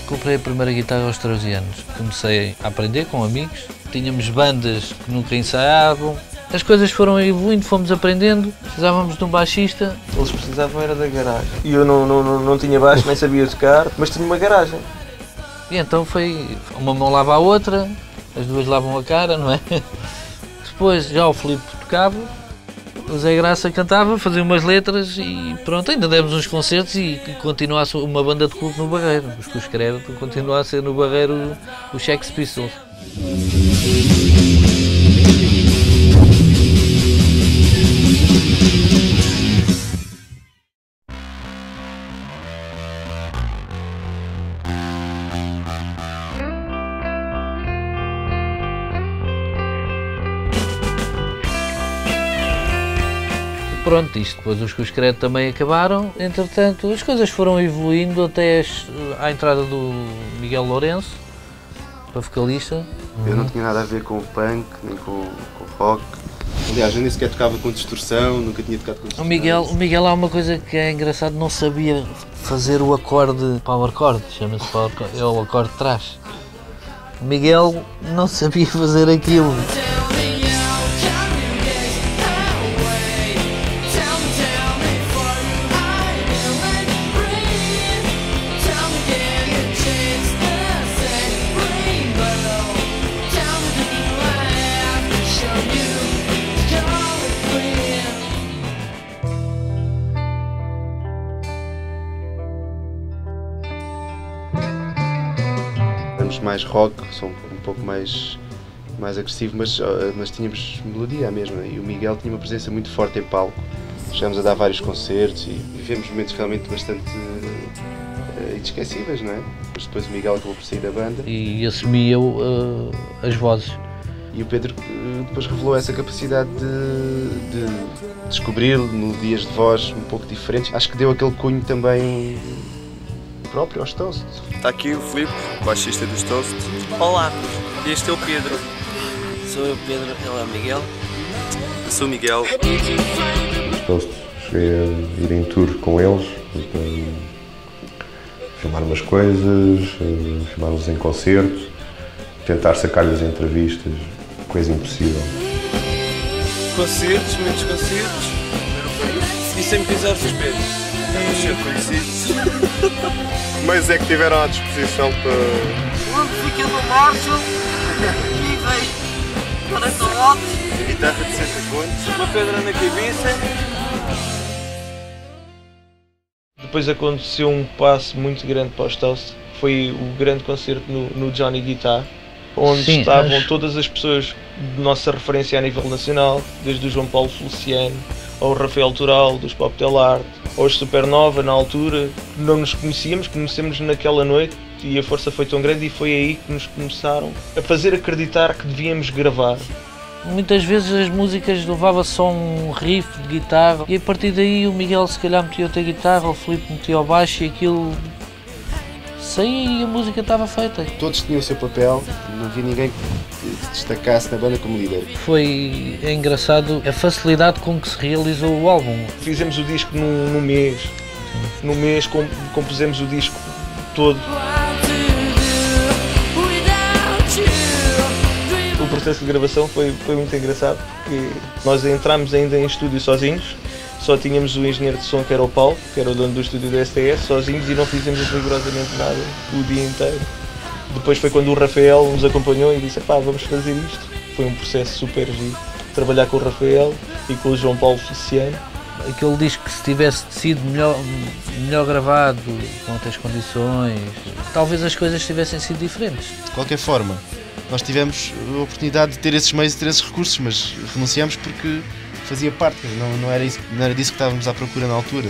Comprei a primeira guitarra aos 13 anos. Comecei a aprender com amigos, tínhamos bandas que nunca ensaiavam. As coisas foram evoluindo, fomos aprendendo, precisávamos de um baixista. Eles precisavam era da garagem. E eu não tinha baixo, nem sabia tocar, mas tinha uma garagem. E então foi, uma mão lava a outra, as duas lavam a cara, não é? Depois já o Filipe tocava, o Zé Graça cantava, fazia umas letras e pronto, ainda demos uns concertos e continua a ser uma banda de culto no Barreiro. Os Cruz Credo continua a ser no Barreiro o Sex Pistols. Pronto, isto depois os Cruz Credo também acabaram, entretanto as coisas foram evoluindo até à entrada do Miguel Lourenço, para vocalista. Eu não tinha nada a ver com o punk, nem com o rock. Aliás, eu nem sequer tocava com distorção, nunca tinha tocado com distorção. O Miguel há uma coisa que é engraçado, não sabia fazer o acorde, power chord, chama-se power chord, é o acorde de trás. O Miguel não sabia fazer aquilo. Mais rock, som um pouco mais agressivo, mas tínhamos melodia mesmo, e o Miguel tinha uma presença muito forte em palco. Chegámos a dar vários concertos e vivemos momentos realmente bastante inesquecíveis, não é? Mas depois o Miguel acabou por sair da banda. E assumia as vozes. E o Pedro depois revelou essa capacidade de descobrir melodias de voz um pouco diferentes. Acho que deu aquele cunho também próprio aos Toast. Está aqui o Filipe, baixista dos Toast. Olá, este é o Pedro. Sou eu, Pedro, ele é o Miguel. Eu sou o Miguel. Os Toast, cheguei a ir em tour com eles, filmar umas coisas, filmar-los em concertos, tentar sacar-lhes entrevistas, coisa impossível. Concertos, muitos concertos. E sempre pisar os pés. Estamos sempre conhecidos. Mas é que tiveram à disposição para... Onde fica no Marshall, aqui vem 40 watts. Guitarra de 60 contos. Uma pedra na cabeça. Depois aconteceu um passo muito grande para os Toast. Foi o grande concerto no Johnny Guitar, onde estavam todas as pessoas de nossa referência a nível nacional, desde o João Paulo Feliciano, ao Rafael Toral, dos Pop Del Arte, aos Supernova, na altura. Não nos conhecemos naquela noite e a força foi tão grande e foi aí que nos começaram a fazer acreditar que devíamos gravar. Muitas vezes as músicas levava só um riff de guitarra e a partir daí o Miguel se calhar metia outra guitarra, o Filipe metia o baixo e aquilo saía e a música estava feita. Todos tinham o seu papel, não vi ninguém que se destacasse na banda como líder. Foi engraçado a facilidade com que se realizou o álbum. Fizemos o disco num mês. No mês compusemos o disco todo. O processo de gravação foi muito engraçado, porque nós entramos ainda em estúdio sozinhos, só tínhamos o engenheiro de som que era o Paulo, que era o dono do estúdio da STS, sozinhos, e não fizemos rigorosamente nada o dia inteiro. Depois foi quando o Rafael nos acompanhou e disse: pá, vamos fazer isto. Foi um processo super giro, trabalhar com o Rafael e com o João Paulo Feliciano. Aquele disco que se tivesse sido melhor gravado, com outras condições, talvez as coisas tivessem sido diferentes. De qualquer forma, nós tivemos a oportunidade de ter esses meios e ter esses recursos, mas renunciamos porque fazia parte, não era disso que estávamos à procura na altura.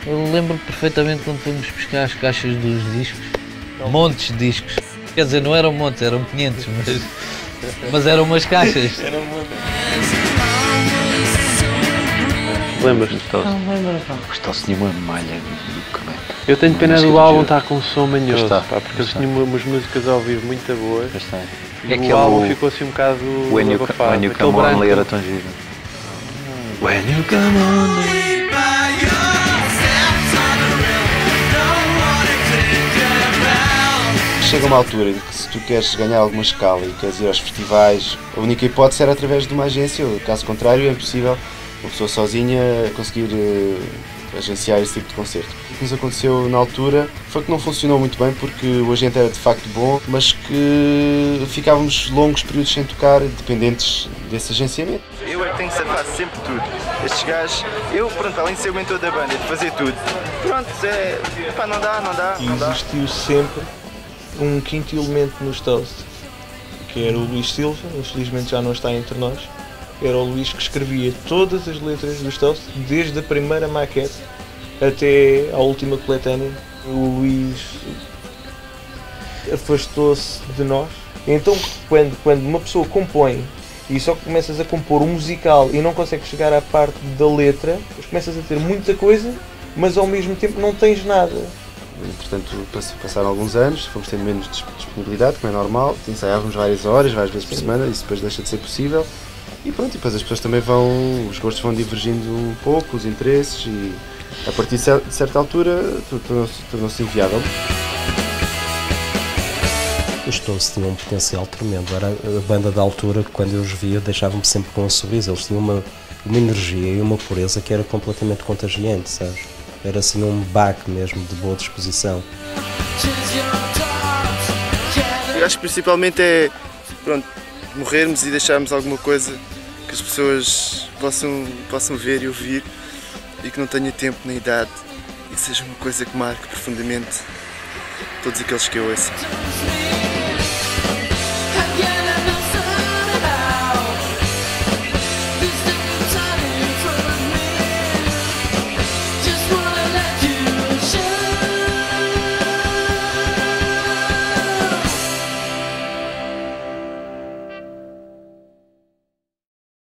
Eu lembro perfeitamente quando fomos buscar as caixas dos discos, montes de discos. Quer dizer, não eram montes, eram 500, mas eram umas caixas. Era uma... Lembras-te? Não lembro, pá. Os Toast tinha uma malha do caralho. Eu tenho pena do álbum estar com um som manhoso, Está, pá, porque eles tinham umas músicas ao vivo muito boas. E É que o álbum ficou assim um bocado When You abafado. Come On era tão giro. When you come on. Chega uma altura em que se tu queres ganhar alguma escala e queres ir aos festivais, a única hipótese era através de uma agência, caso contrário é impossível uma pessoa sozinha conseguir agenciar esse tipo de concerto. O que nos aconteceu na altura foi que não funcionou muito bem porque o agente era de facto bom, mas que ficávamos longos períodos sem tocar, dependentes desse agenciamento. Eu é que tenho que safar sempre tudo. Estes gajos, pronto, além de ser o mentor da banda, de fazer tudo, pronto, pá, não dá. Existiu sempre um quinto elemento nos Toast, que era o Luís Silva, infelizmente já não está entre nós. Era o Luís que escrevia todas as letras dos Toast, desde a primeira maquete até à última coletânea. O Luís afastou-se de nós. Então, quando uma pessoa compõe e só começas a compor um musical e não consegues chegar à parte da letra, começas a ter muita coisa, mas ao mesmo tempo não tens nada. Portanto, passaram alguns anos, fomos tendo menos disponibilidade, como é normal, ensaiávamos várias horas, várias vezes por semana, isso depois deixa de ser possível. E pronto, e depois as pessoas também os gostos vão divergindo um pouco, os interesses, e a partir de certa altura tornou-se inviável. Os Toast tinham um potencial tremendo, era a banda da altura que quando eu os via deixava-me sempre com um sorriso, eles tinham uma energia e uma pureza que era completamente contagiante, sabes? Era assim um baque mesmo de boa disposição. Eu acho que principalmente é, pronto, morrermos e deixarmos alguma coisa que as pessoas possam ver e ouvir e que não tenha tempo nem idade e que seja uma coisa que marque profundamente todos aqueles que eu ouço.